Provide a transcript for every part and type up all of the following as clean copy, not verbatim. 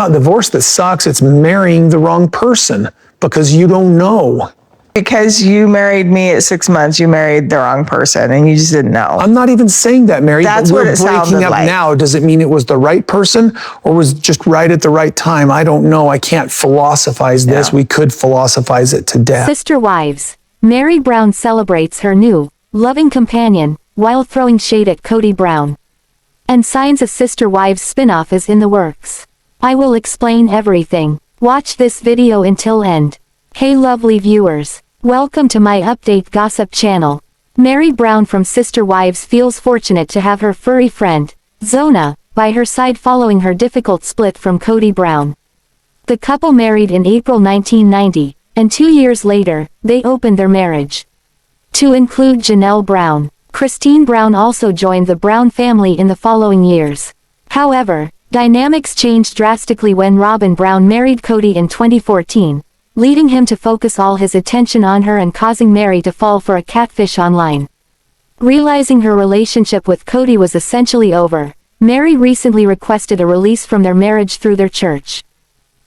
Not divorce that sucks, it's marrying the wrong person because you don't know. Because you married me at 6 months, you married the wrong person and you just didn't know. I'm not even saying that, Meri. That's but what we're it breaking sounded up like. now. Does it mean it was the right person or was just right at the right time? I don't know. I can't philosophize this. Yeah. We could philosophize it to death. Sister Wives. Meri Brown celebrates her new, loving companion, while throwing shade at Kody Brown. And signs a Sister Wives spin-off is in the works. I will explain everything. Watch this video until end. Hey lovely viewers. Welcome to my update gossip channel. Meri Brown from Sister Wives feels fortunate to have her furry friend, Jonah, by her side following her difficult split from Kody Brown. The couple married in April 1990, and 2 years later, they opened their marriage. To include Janelle Brown, Christine Brown also joined the Brown family in the following years. However, dynamics changed drastically when Robyn Brown married Kody in 2014. Leading him to focus all his attention on her and causing Meri to fall for a catfish online. Realizing her relationship with Kody was essentially over, Meri recently requested a release from their marriage through their church.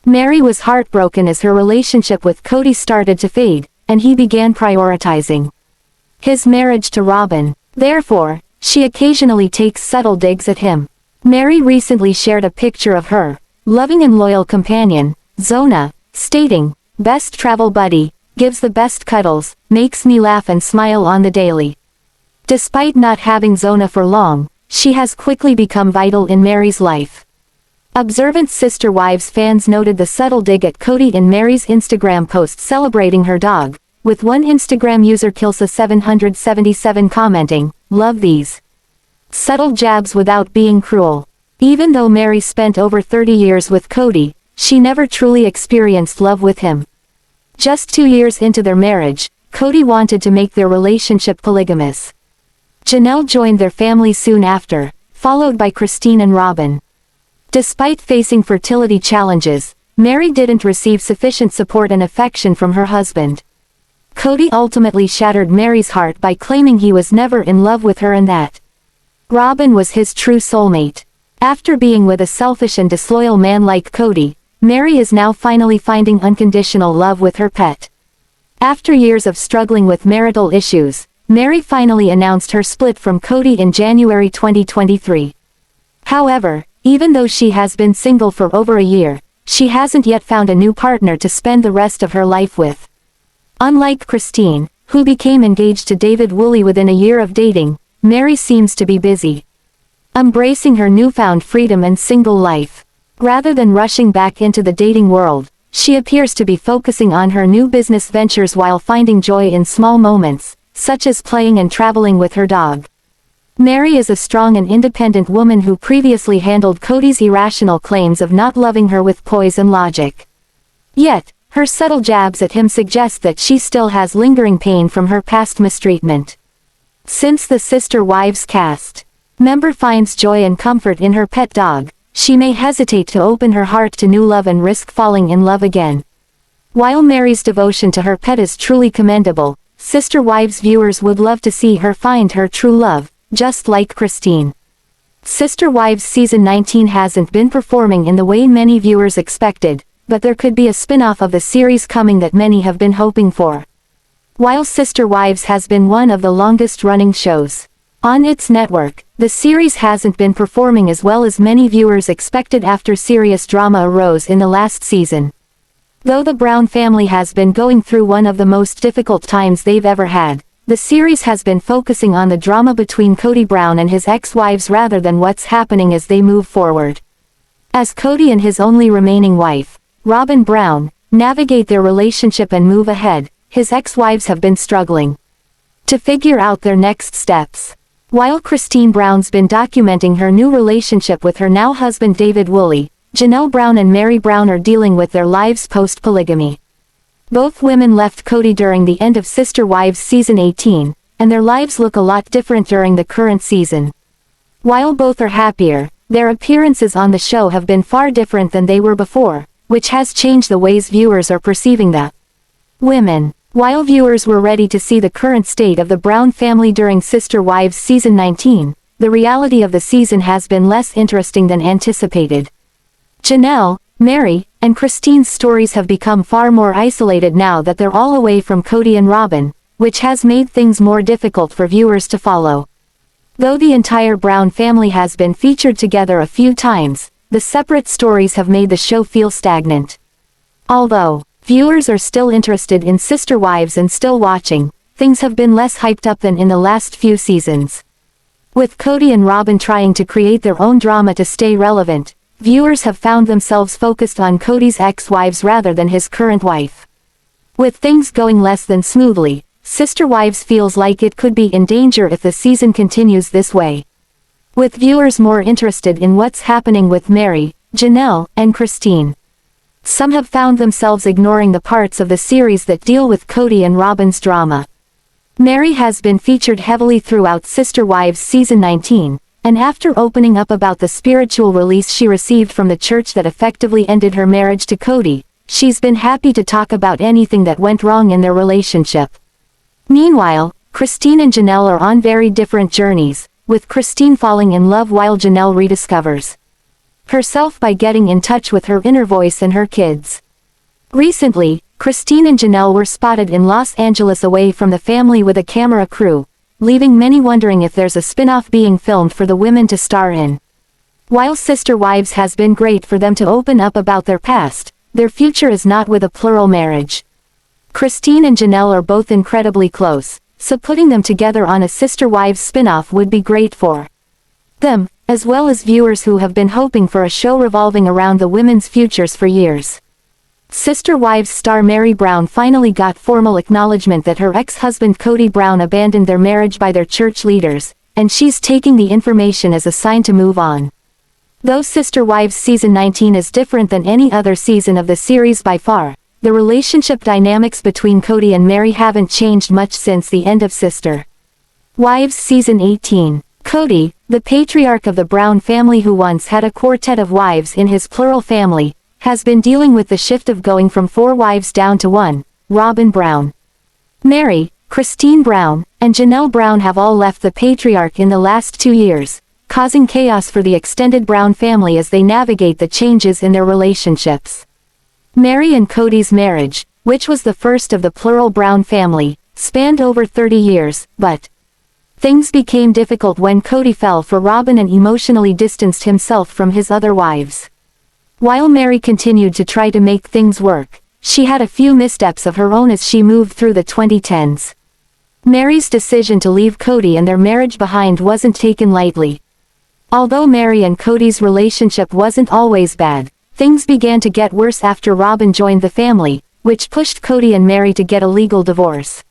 Meri was heartbroken as her relationship with Kody started to fade, and he began prioritizing his marriage to Robyn. Therefore, she occasionally takes subtle digs at him. Meri recently shared a picture of her loving and loyal companion, Jonah, stating, "Best travel buddy, gives the best cuddles, makes me laugh and smile on the daily." Despite not having Jonah for long, she has quickly become vital in Meri's life. Observant Sister Wives fans noted the subtle dig at Kody in Meri's Instagram post celebrating her dog, with one Instagram user Kilsa777 commenting, "Love these subtle jabs without being cruel." Even though Meri spent over 30 years with Kody, she never truly experienced love with him. Just 2 years into their marriage, Kody wanted to make their relationship polygamous. Janelle joined their family soon after, followed by Christine and Robyn. Despite facing fertility challenges, Meri didn't receive sufficient support and affection from her husband. Kody ultimately shattered Meri's heart by claiming he was never in love with her and that Robyn was his true soulmate. After being with a selfish and disloyal man like Kody, Meri is now finally finding unconditional love with her pet. After years of struggling with marital issues, Meri finally announced her split from Kody in January 2023. However, even though she has been single for over a year, she hasn't yet found a new partner to spend the rest of her life with. Unlike Christine, who became engaged to David Woolley within a year of dating, Meri seems to be busy embracing her newfound freedom and single life. Rather than rushing back into the dating world, she appears to be focusing on her new business ventures while finding joy in small moments, such as playing and traveling with her dog. Meri is a strong and independent woman who previously handled Kody's irrational claims of not loving her with poise and logic. Yet, her subtle jabs at him suggest that she still has lingering pain from her past mistreatment. Since the Sister Wives cast member finds joy and comfort in her pet dog, she may hesitate to open her heart to new love and risk falling in love again. While Meri's devotion to her pet is truly commendable, Sister Wives viewers would love to see her find her true love, just like Christine. Sister Wives Season 19 hasn't been performing in the way many viewers expected, but there could be a spin-off of the series coming that many have been hoping for. While Sister Wives has been one of the longest-running shows on its network, the series hasn't been performing as well as many viewers expected after serious drama arose in the last season. Though the Brown family has been going through one of the most difficult times they've ever had, the series has been focusing on the drama between Kody Brown and his ex-wives rather than what's happening as they move forward. As Kody and his only remaining wife, Robyn Brown, navigate their relationship and move ahead, his ex-wives have been struggling to figure out their next steps. While Christine Brown's been documenting her new relationship with her now husband David Woolley, Janelle Brown and Meri Brown are dealing with their lives post-polygamy. Both women left Kody during the end of Sister Wives Season 18, and their lives look a lot different during the current season. While both are happier, their appearances on the show have been far different than they were before, which has changed the ways viewers are perceiving the women. While viewers were ready to see the current state of the Brown family during Sister Wives Season 19, the reality of the season has been less interesting than anticipated. Janelle, Meri, and Christine's stories have become far more isolated now that they're all away from Kody and Robyn, which has made things more difficult for viewers to follow. Though the entire Brown family has been featured together a few times, the separate stories have made the show feel stagnant. Although viewers are still interested in sister wives and still watching, things have been less hyped up than in the last few seasons. With Kody and Robyn trying to create their own drama to stay relevant, viewers have found themselves focused on Kody's ex-wives rather than his current wife. With things going less than smoothly, Sister Wives feels like it could be in danger if the season continues this way. With viewers more interested in what's happening with Meri, Janelle, and Christine. Some have found themselves ignoring the parts of the series that deal with Kody and Robyn's drama. Meri has been featured heavily throughout Sister Wives Season 19, and after opening up about the spiritual release she received from the church that effectively ended her marriage to Kody, she's been happy to talk about anything that went wrong in their relationship. Meanwhile, Christine and Janelle are on very different journeys, with Christine falling in love while Janelle rediscovers herself by getting in touch with her inner voice and her kids. Recently, Christine and Janelle were spotted in Los Angeles away from the family with a camera crew, leaving many wondering if there's a spin-off being filmed for the women to star in. While Sister Wives has been great for them to open up about their past, their future is not with a plural marriage. Christine and Janelle are both incredibly close, so putting them together on a Sister Wives spin-off would be great for them, as well as viewers who have been hoping for a show revolving around the women's futures for years. Sister Wives star Meri Brown finally got formal acknowledgement that her ex-husband Kody Brown abandoned their marriage by their church leaders, and she's taking the information as a sign to move on. Though Sister Wives Season 19 is different than any other season of the series by far, the relationship dynamics between Kody and Meri haven't changed much since the end of Sister Wives Season 18. Kody, the patriarch of the Brown family who once had a quartet of wives in his plural family, has been dealing with the shift of going from 4 wives down to 1, Robyn Brown. Meri, Christine Brown, and Janelle Brown have all left the patriarch in the last 2 years, causing chaos for the extended Brown family as they navigate the changes in their relationships. Meri and Kody's marriage, which was the first of the plural Brown family, spanned over 30 years, but things became difficult when Kody fell for Robyn and emotionally distanced himself from his other wives. While Meri continued to try to make things work, she had a few missteps of her own as she moved through the 2010s. Meri's decision to leave Kody and their marriage behind wasn't taken lightly. Although Meri and Kody's relationship wasn't always bad, things began to get worse after Robyn joined the family, which pushed Kody and Meri to get a legal divorce.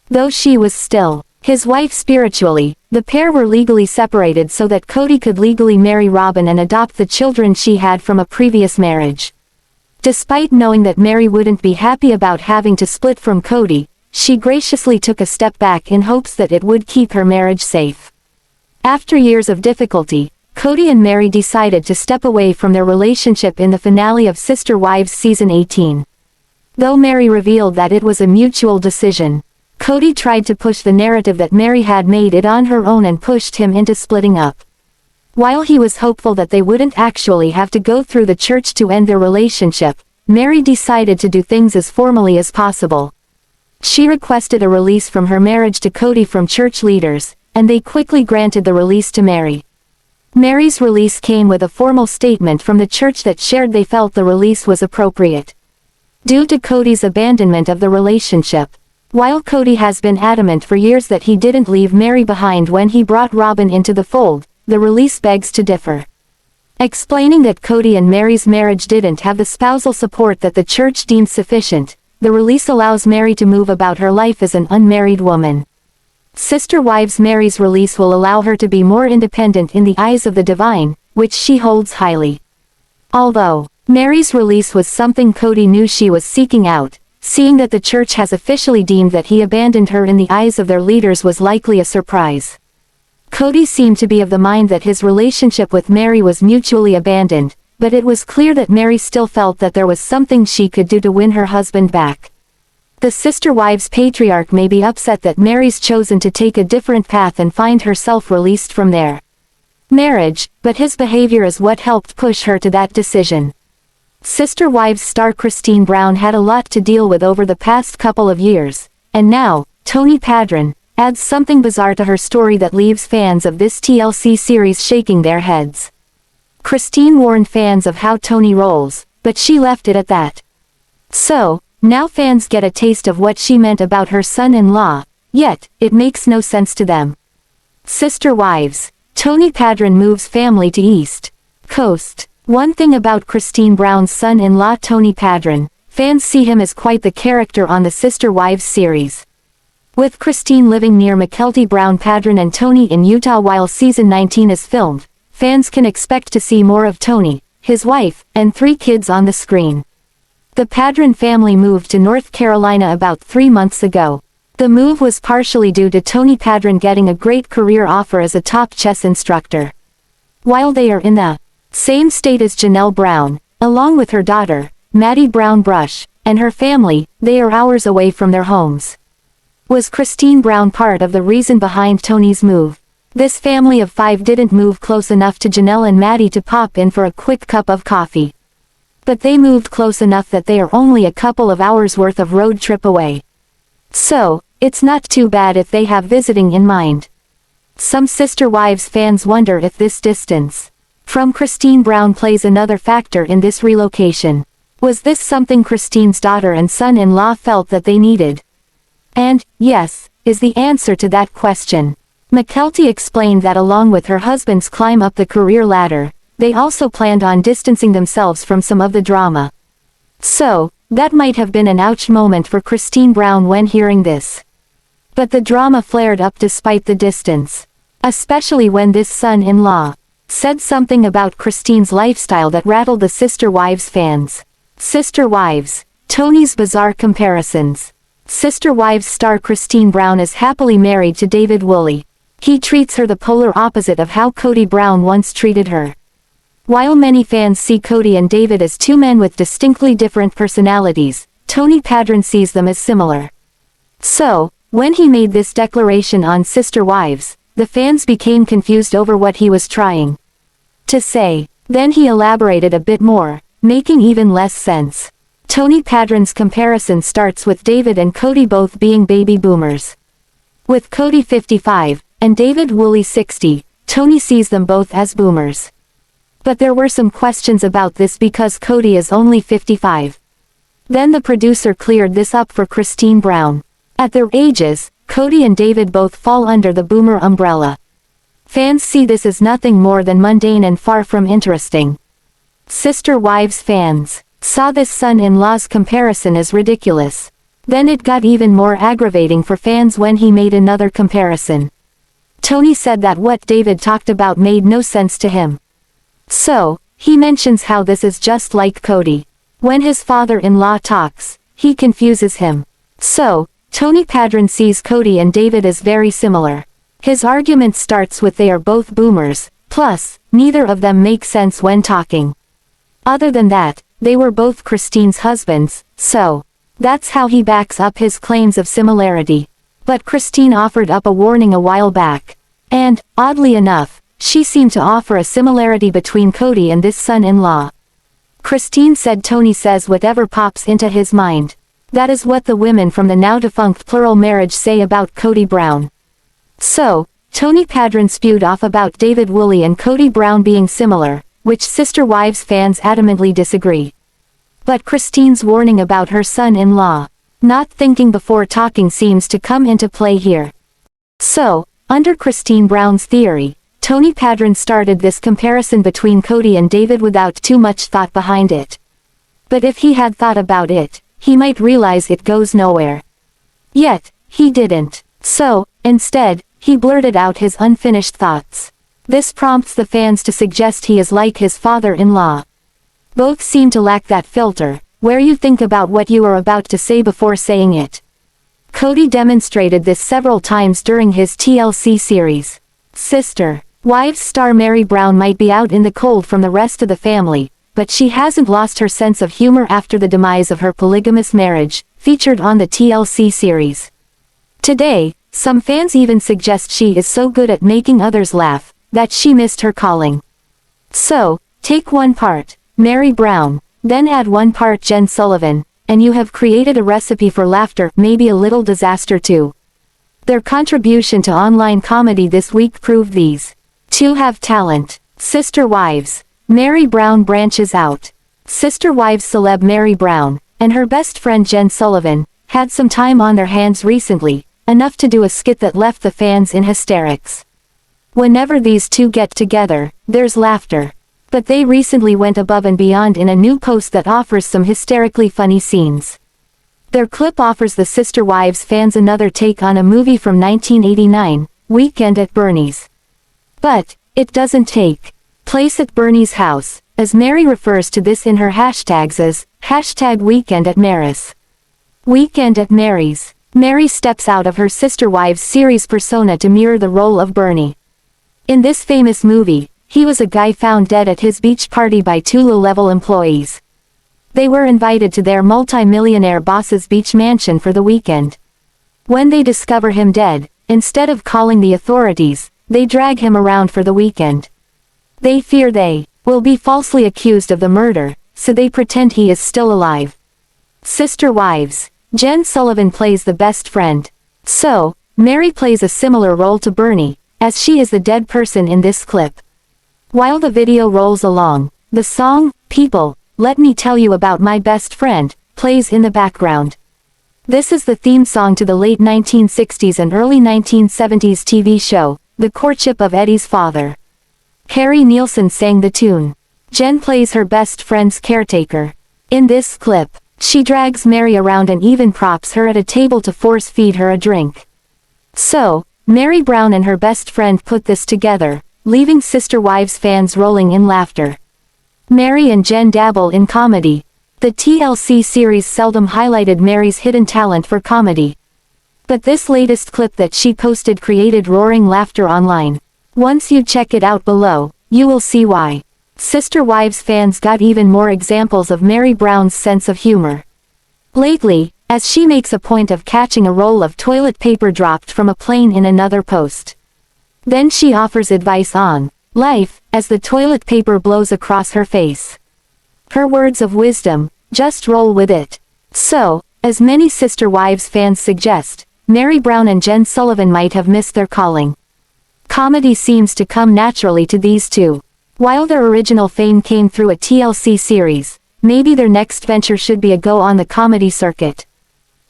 Though she was still his wife spiritually, the pair were legally separated so that Kody could legally marry Robyn and adopt the children she had from a previous marriage. Despite knowing that Meri wouldn't be happy about having to split from Kody, she graciously took a step back in hopes that it would keep her marriage safe. After years of difficulty, Kody and Meri decided to step away from their relationship in the finale of Sister Wives Season 18. Though Meri revealed that it was a mutual decision, Kody tried to push the narrative that Meri had made it on her own and pushed him into splitting up. While he was hopeful that they wouldn't actually have to go through the church to end their relationship, Meri decided to do things as formally as possible. She requested a release from her marriage to Kody from church leaders, and they quickly granted the release to Meri. Meri's release came with a formal statement from the church that shared they felt the release was appropriate due to Kody's abandonment of the relationship. While Kody has been adamant for years that he didn't leave Meri behind when he brought Robyn into the fold, the release begs to differ. Explaining that Kody and Meri's marriage didn't have the spousal support that the church deemed sufficient, the release allows Meri to move about her life as an unmarried woman. Sister Wives Meri's release will allow her to be more independent in the eyes of the divine, which she holds highly. Although Meri's release was something Kody knew she was seeking out, seeing that the church has officially deemed that he abandoned her in the eyes of their leaders was likely a surprise. Kody seemed to be of the mind that his relationship with Meri was mutually abandoned, but it was clear that Meri still felt that there was something she could do to win her husband back. The Sister Wives patriarch may be upset that Meri's chosen to take a different path and find herself released from their marriage, but his behavior is what helped push her to that decision. Sister Wives star Christine Brown had a lot to deal with over the past couple of years, and now, Tony Padron, adds something bizarre to her story that leaves fans of this TLC series shaking their heads. Christine warned fans of how Tony rolls, but she left it at that. So, now fans get a taste of what she meant about her son-in-law, yet, it makes no sense to them. Sister Wives. Tony Padron moves family to East Coast. One thing about Christine Brown's son-in-law Tony Padron, fans see him as quite the character on the Sister Wives series. With Christine living near Mykelti Brown Padron and Tony in Utah while season 19 is filmed, fans can expect to see more of Tony, his wife, and 3 kids on the screen. The Padron family moved to North Carolina about 3 months ago. The move was partially due to Tony Padron getting a great career offer as a top chess instructor. While they are in the same state as Janelle Brown, along with her daughter, Maddie Brown Brush, and her family, they are hours away from their homes. Was Christine Brown part of the reason behind Tony's move? This family of 5 didn't move close enough to Janelle and Maddie to pop in for a quick cup of coffee. But they moved close enough that they are only a couple of hours worth of road trip away. So, it's not too bad if they have visiting in mind. Some Sister Wives fans wonder if this distance from Christine Brown plays another factor in this relocation. Was this something Christine's daughter and son-in-law felt that they needed? And, yes, is the answer to that question. Mykelti explained that along with her husband's climb up the career ladder, they also planned on distancing themselves from some of the drama. So, that might have been an ouch moment for Christine Brown when hearing this. But the drama flared up despite the distance. Especially when this son-in-law said something about Christine's lifestyle that rattled the Sister Wives fans. Sister Wives. Tony's bizarre comparisons. Sister Wives star Christine Brown is happily married to David Woolley. He treats her the polar opposite of how Kody Brown once treated her. While many fans see Kody and David as 2 men with distinctly different personalities, Tony Padron sees them as similar. So, when he made this declaration on Sister Wives, the fans became confused over what he was trying to say. Then he elaborated a bit more, making even less sense. Tony Padron's comparison starts with David and Kody both being baby boomers. With Kody 55, and David Woolley 60, Tony sees them both as boomers. But there were some questions about this because Kody is only 55. Then the producer cleared this up for Christine Brown. At their ages, Kody and David both fall under the boomer umbrella. Fans see this as nothing more than mundane and far from interesting. Sister Wives fans saw this son-in-law's comparison as ridiculous. Then it got even more aggravating for fans when he made another comparison. Tony said that what David talked about made no sense to him. So, he mentions how this is just like Kody. When his father-in-law talks, he confuses him. So, Tony Padron sees Kody and David as very similar. His argument starts with they are both boomers, plus, neither of them make sense when talking. Other than that, they were both Christine's husbands, so that's how he backs up his claims of similarity. But Christine offered up a warning a while back. And, oddly enough, she seemed to offer a similarity between Kody and this son-in-law. Christine said Tony says whatever pops into his mind. That is what the women from the now-defunct Plural Marriage say about Kody Brown. So, Tony Padron spewed off about David Woolley and Kody Brown being similar, which Sister Wives fans adamantly disagree. But Christine's warning about her son-in-law not thinking before talking seems to come into play here. So, under Christine Brown's theory, Tony Padron started this comparison between Kody and David without too much thought behind it. But if he had thought about it, he might realize it goes nowhere. Yet, he didn't. So, instead, he blurted out his unfinished thoughts. This prompts the fans to suggest he is like his father-in-law. Both seem to lack that filter, where you think about what you are about to say before saying it. Kody demonstrated this several times during his TLC series. Sister Wives star Meri Brown might be out in the cold from the rest of the family, but she hasn't lost her sense of humor after the demise of her polygamous marriage, featured on the TLC series. Today, some fans even suggest she is so good at making others laugh, that she missed her calling. So, take one part, Meri Brown, then add 1 part Jen Sullivan, and you have created a recipe for laughter, maybe a little disaster too. Their contribution to online comedy this week proved these two have talent. Sister Wives. Meri Brown branches out. Sister Wives celeb Meri Brown, and her best friend Jen Sullivan, had some time on their hands recently, enough to do a skit that left the fans in hysterics. Whenever these two get together, there's laughter. But they recently went above and beyond in a new post that offers some hysterically funny scenes. Their clip offers the Sister Wives fans another take on a movie from 1989, Weekend at Bernie's. But it doesn't take place at Bernie's house, as Meri refers to this in her hashtags as #Weekend at Meri's. Weekend at Meri's. Meri steps out of her Sister Wives series persona to mirror the role of Bernie. In this famous movie, he was a guy found dead at his beach party by 2 low-level employees. They were invited to their multi-millionaire boss's beach mansion for the weekend. When they discover him dead, instead of calling the authorities, they drag him around for the weekend. They fear they will be falsely accused of the murder, so they pretend he is still alive. Sister Wives. Jen Sullivan plays the best friend. So, Meri plays a similar role to Bernie, as she is the dead person in this clip. While the video rolls along, the song, People, Let Me Tell You About My Best Friend, plays in the background. This is the theme song to the late 1960s and early 1970s TV show, The Courtship of Eddie's Father. Harry Nilsson sang the tune. Jen plays her best friend's caretaker. In this clip, she drags Meri around and even props her at a table to force feed her a drink. So, Meri Brown and her best friend put this together, leaving Sister Wives fans rolling in laughter. Meri and Jen dabble in comedy. The TLC series seldom highlighted Meri's hidden talent for comedy. But this latest clip that she posted created roaring laughter online. Once you check it out below, you will see why. Sister Wives fans got even more examples of Meri Brown's sense of humor. Lately, as she makes a point of catching a roll of toilet paper dropped from a plane in another post. Then she offers advice on life, as the toilet paper blows across her face. Her words of wisdom, just roll with it. So, as many Sister Wives fans suggest, Meri Brown and Jen Sullivan might have missed their calling. Comedy seems to come naturally to these two. While their original fame came through a TLC series, maybe their next venture should be a go on the comedy circuit.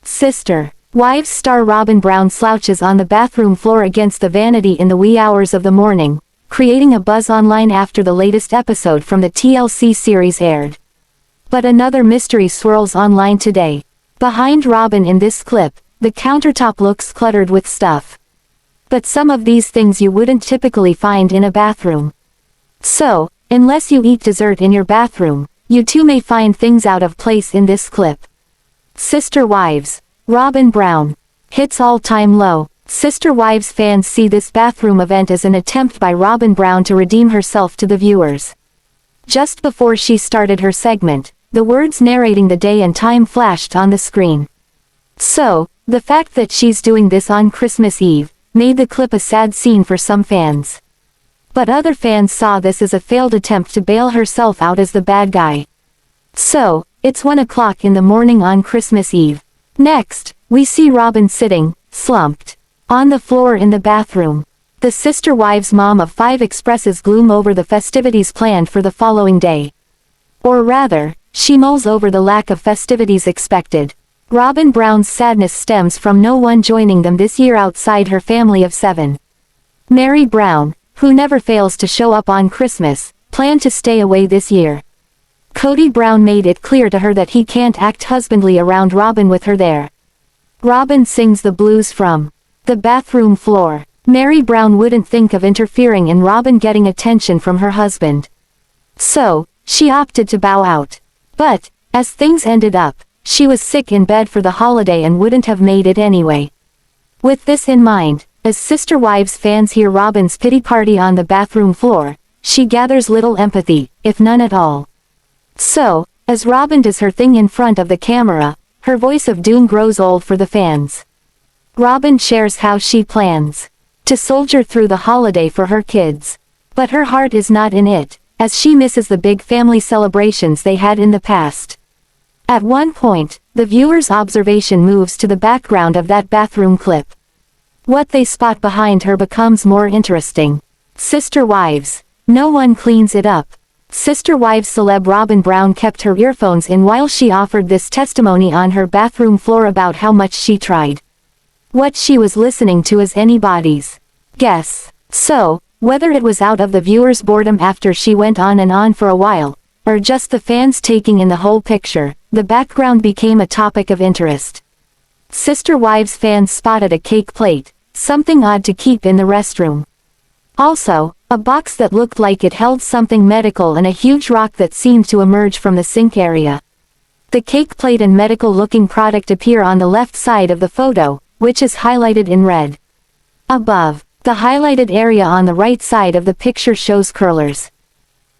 Sister Wives star Robyn Brown slouches on the bathroom floor against the vanity in the wee hours of the morning, creating a buzz online after the latest episode from the TLC series aired. But another mystery swirls online today. Behind Robyn in this clip, the countertop looks cluttered with stuff. But some of these things you wouldn't typically find in a bathroom. So, unless you eat dessert in your bathroom, you too may find things out of place in this clip. Sister Wives. Robyn Brown hits all-time low. Sister Wives fans see this bathroom event as an attempt by Robyn Brown to redeem herself to the viewers. Just before she started her segment, the words narrating the day and time flashed on the screen. So, the fact that she's doing this on Christmas Eve, made the clip a sad scene for some fans. But other fans saw this as a failed attempt to bail herself out as the bad guy. So, it's 1 o'clock in the morning on Christmas Eve. Next, we see Robyn sitting, slumped, on the floor in the bathroom. The Sister Wives mom of 5 expresses gloom over the festivities planned for the following day. Or rather, she mulls over the lack of festivities expected. Robyn Brown's sadness stems from no one joining them this year outside her family of 7. Meri Brown, who never fails to show up on Christmas, planned to stay away this year. Kody Brown made it clear to her that he can't act husbandly around Robyn with her there. Robyn sings the blues from the bathroom floor. Meri Brown wouldn't think of interfering in Robyn getting attention from her husband. So, she opted to bow out. But, as things ended up, she was sick in bed for the holiday and wouldn't have made it anyway. With this in mind, as Sister Wives fans hear Robyn's pity party on the bathroom floor, she gathers little empathy, if none at all. So, as Robyn does her thing in front of the camera, her voice of doom grows old for the fans. Robyn shares how she plans to soldier through the holiday for her kids. But her heart is not in it, as she misses the big family celebrations they had in the past. At one point, the viewer's observation moves to the background of that bathroom clip. What they spot behind her becomes more interesting. Sister Wives. No one cleans it up. Sister Wives celeb Robyn Brown kept her earphones in while she offered this testimony on her bathroom floor about how much she tried. What she was listening to is anybody's guess. So, whether it was out of the viewer's boredom after she went on and on for a while, or just the fans taking in the whole picture, the background became a topic of interest. Sister Wives fans spotted a cake plate, something odd to keep in the restroom. Also, a box that looked like it held something medical and a huge rock that seemed to emerge from the sink area. The cake plate and medical-looking product appear on the left side of the photo, which is highlighted in red. Above, the highlighted area on the right side of the picture shows curlers.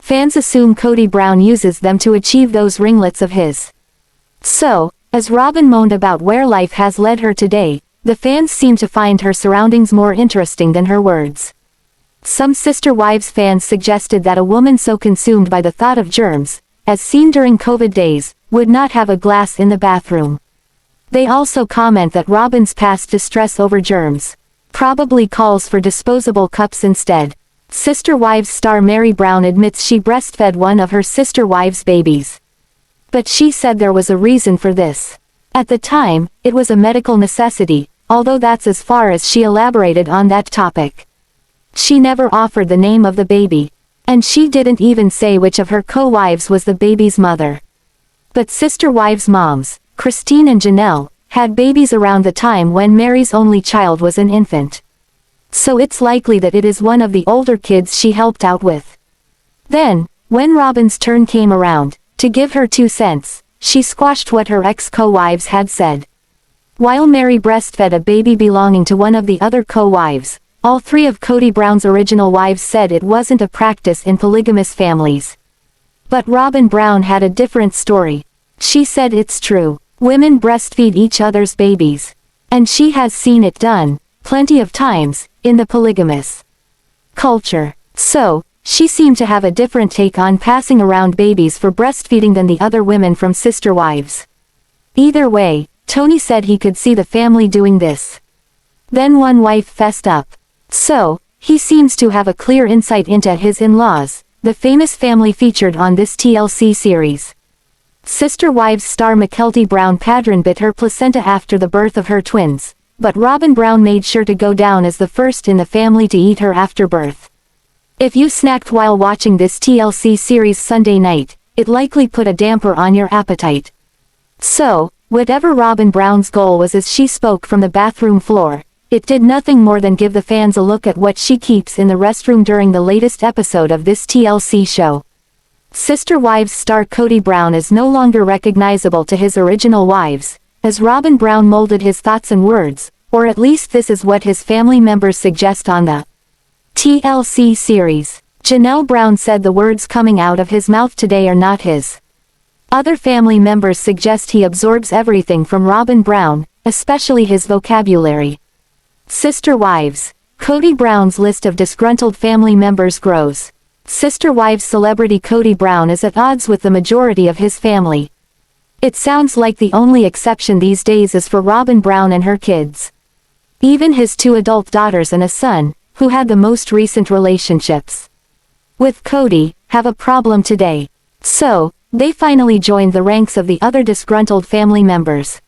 Fans assume Kody Brown uses them to achieve those ringlets of his. So, as Robyn moaned about where life has led her today, the fans seem to find her surroundings more interesting than her words. Some Sister Wives fans suggested that a woman so consumed by the thought of germs, as seen during COVID days, would not have a glass in the bathroom. They also comment that Robyn's past distress over germs probably calls for disposable cups instead. Sister Wives star Meri Brown admits she breastfed one of her Sister Wives babies. But she said there was a reason for this. At the time, it was a medical necessity, although that's as far as she elaborated on that topic. She never offered the name of the baby. And she didn't even say which of her co-wives was the baby's mother. But Sister Wives moms, Christine and Janelle, had babies around the time when Meri's only child was an infant. So it's likely that it is one of the older kids she helped out with. Then, when Robyn's turn came around, to give her 2 cents, she squashed what her ex-co-wives had said. While Meri breastfed a baby belonging to one of the other co-wives, all 3 of Kody Brown's original wives said it wasn't a practice in polygamous families. But Robyn Brown had a different story. She said it's true. Women breastfeed each other's babies. And she has seen it done, plenty of times, in the polygamous culture. So, she seemed to have a different take on passing around babies for breastfeeding than the other women from Sister Wives. Either way, Tony said he could see the family doing this. Then one wife fessed up. So, he seems to have a clear insight into his in-laws, the famous family featured on this TLC series. Sister Wives star Mykelti Brown Padron bit her placenta after the birth of her twins, but Robyn Brown made sure to go down as the first in the family to eat her after birth. If you snacked while watching this TLC series Sunday night, it likely put a damper on your appetite. So, whatever Robyn Brown's goal was as she spoke from the bathroom floor, it did nothing more than give the fans a look at what she keeps in the restroom during the latest episode of this TLC show. Sister Wives star Kody Brown is no longer recognizable to his original wives, as Robyn Brown molded his thoughts and words, or at least this is what his family members suggest on the TLC series. Janelle Brown said the words coming out of his mouth today are not his. Other family members suggest he absorbs everything from Robyn Brown, especially his vocabulary. Sister Wives. Kody Brown's list of disgruntled family members grows. Sister Wives celebrity Kody Brown is at odds with the majority of his family. It sounds like the only exception these days is for Robyn Brown and her kids. Even his 2 adult daughters and a son, who had the most recent relationships with Kody, have a problem today. So, they finally joined the ranks of the other disgruntled family members.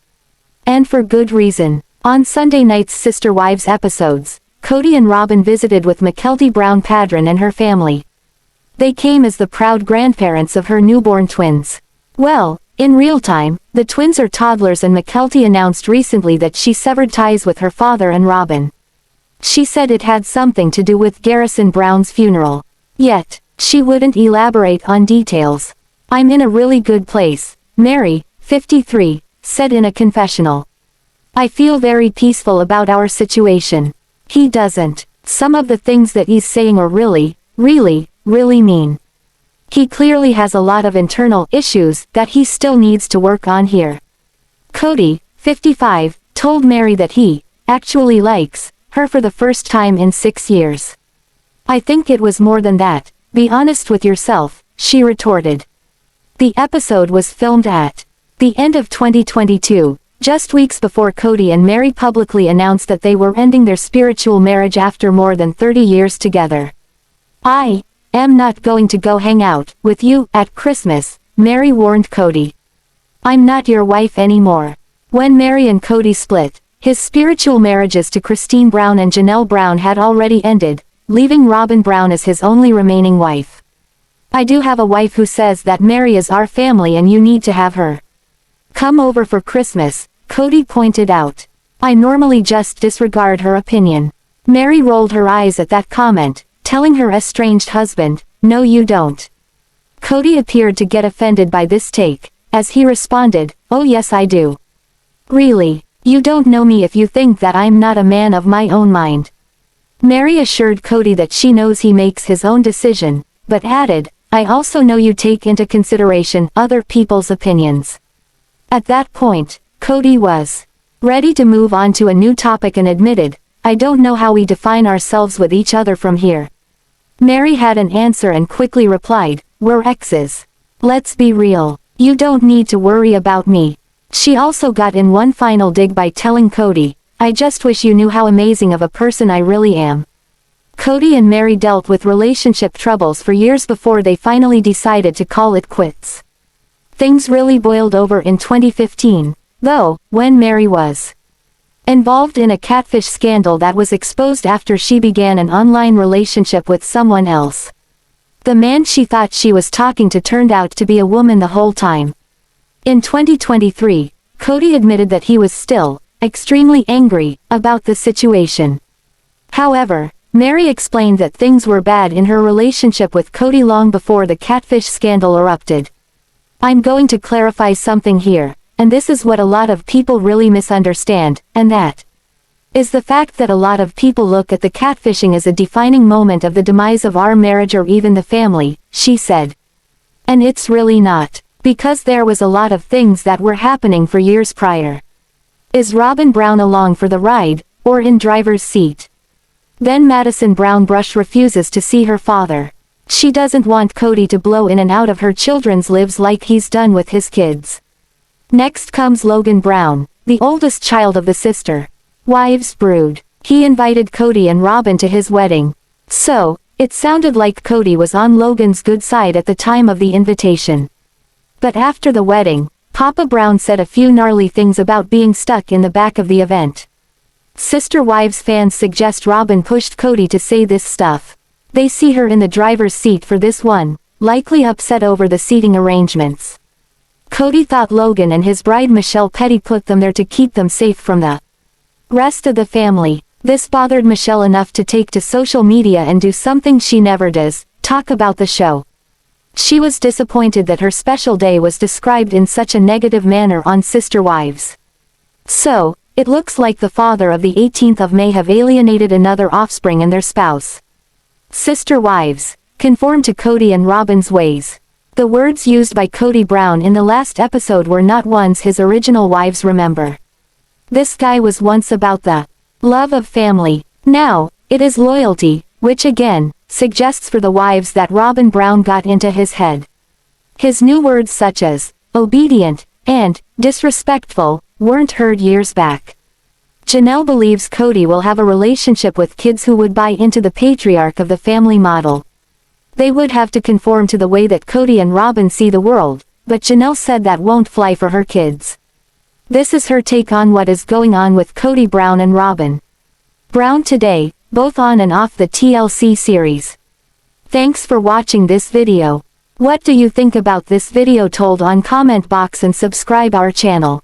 And for good reason. On Sunday night's Sister Wives episodes, Kody and Robyn visited with Mykelti Brown Padron and her family. They came as the proud grandparents of her newborn twins. Well, in real time, the twins are toddlers and Mykelti announced recently that she severed ties with her father and Robyn. She said it had something to do with Garrison Brown's funeral. Yet, she wouldn't elaborate on details. "I'm in a really good place," Meri, 53, said in a confessional. "I feel very peaceful about our situation." He doesn't. Some of the things that he's saying are really mean. He clearly has a lot of internal issues that he still needs to work on here. Kody, 55, told Meri that he actually likes her for the first time in 6 years. "I think it was more than that," Be honest with yourself, she retorted. The episode was filmed at the end of 2022, just weeks before Kody and Meri publicly announced that they were ending their spiritual marriage after more than 30 years together. I am not going to go hang out with you at Christmas, Meri warned Kody. I'm not your wife anymore. When Meri and Kody split, his spiritual marriages to Christine Brown and Janelle Brown had already ended, leaving Robyn Brown as his only remaining wife. I do have a wife who says that Meri is our family and you need to have her come over for Christmas, Kody pointed out. I normally just disregard her opinion. Meri rolled her eyes at that comment, telling her estranged husband, no you don't. Kody appeared to get offended by this take, as he responded, oh yes I do. Really, you don't know me if you think that I'm not a man of my own mind. Meri assured Kody that she knows he makes his own decision, but added, I also know you take into consideration other people's opinions. At that point, Kody was ready to move on to a new topic and admitted, I don't know how we define ourselves with each other from here. Meri had an answer and quickly replied, we're exes. Let's be real, you don't need to worry about me. She also got in one final dig by telling Kody, I just wish you knew how amazing of a person I really am. Kody and Meri dealt with relationship troubles for years before they finally decided to call it quits. Things really boiled over in 2015, though, when Meri was involved in a catfish scandal that was exposed after she began an online relationship with someone else. The man she thought she was talking to turned out to be a woman the whole time. In 2023, Kody admitted that he was still extremely angry about the situation. However, Meri explained that things were bad in her relationship with Kody long before the catfish scandal erupted. I'm going to clarify something here, and this is what a lot of people really misunderstand, and that is the fact that a lot of people look at the catfishing as a defining moment of the demise of our marriage or even the family, she said. And it's really not, because there was a lot of things that were happening for years prior. Is Robyn Brown along for the ride, or in driver's seat? Then Madison Brown Brush refuses to see her father. She doesn't want Kody to blow in and out of her children's lives like he's done with his kids. Next comes Logan Brown, the oldest child of the sister wives brood. He invited Kody and Robyn to his wedding. So, it sounded like Kody was on Logan's good side at the time of the invitation. But after the wedding, Papa Brown said a few gnarly things about being stuck in the back of the event. Sister Wives fans suggest Robyn pushed Kody to say this stuff. They see her in the driver's seat for this one, likely upset over the seating arrangements. Kody thought Logan and his bride Michelle Petty put them there to keep them safe from the rest of the family. This bothered Michelle enough to take to social media and do something she never does, talk about the show. She was disappointed that her special day was described in such a negative manner on Sister Wives. So, it looks like the father of the 18th of May have alienated another offspring and their spouse. Sister Wives, conform to Kody and Robyn's ways. The words used by Kody Brown in the last episode were not ones his original wives remember. This guy was once about the love of family. Now, it is loyalty, which again, suggests for the wives that Robyn Brown got into his head. His new words such as obedient and disrespectful weren't heard years back. Janelle believes Kody will have a relationship with kids who would buy into the patriarch of the family model. They would have to conform to the way that Kody and Robyn see the world, but Janelle said that won't fly for her kids. This is her take on what is going on with Kody Brown and Robyn Brown today, both on and off the TLC series. Thanks for watching this video. What do you think about this video? Told on comment box and subscribe our channel.